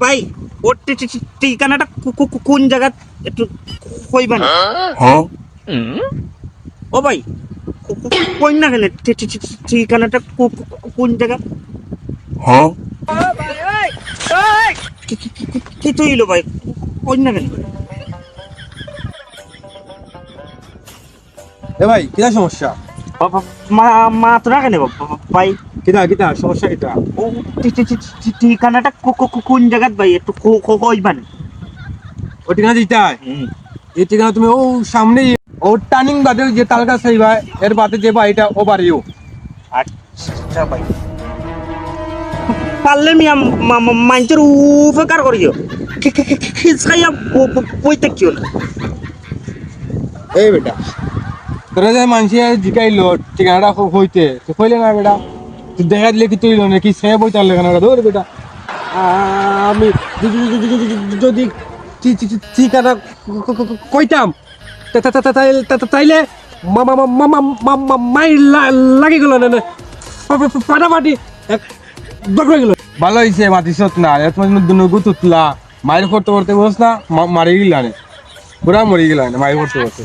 ভাই ওর ঠিকানাটা কোন জায়গা একটু কইবেন? ও ভাই কই না কেন ঠিকানাটা কোন জায়গা? কি তৈল ভাই কই না কেন? এ ভাই কিটা সমস্যা? মা তো না কেন ভাই? কিটা সমস্যা কিটা? ও ঠিকানাটা কোন জায়গা ভাই একটু কইবেন? ও ঠিকানা দিতাই এই ঠিকানা তুমি ও সামনে ও টার্নিং বাদে যে তালকা সাইবা এর বাদে যে বাড়িটা ও বাড়িও। আচ্ছা ভাই পারলে মিয়া মানুষের উপকার করিও খিচকাইয়া বইতে কিও না। এই বেটা তোরা যে মানুষে জিকাইলো ঠিকানাটা হইতে তো কইলে না বেটা তুই দেখা দিলে কি তুই নাকি সে বইতে আনলে কেন ধর বেটা আমি যদি ঠিকানা কইতাম তাইলে মাই লাগি গেল না ফাটাফাটি দগড়ে গেল। ভালো হয়েছে মাতিসত না এত গুতুতলা মায়ের করতে করতে বস না মারি গেল পুরা মরি গেল মায়ের করতে করতে।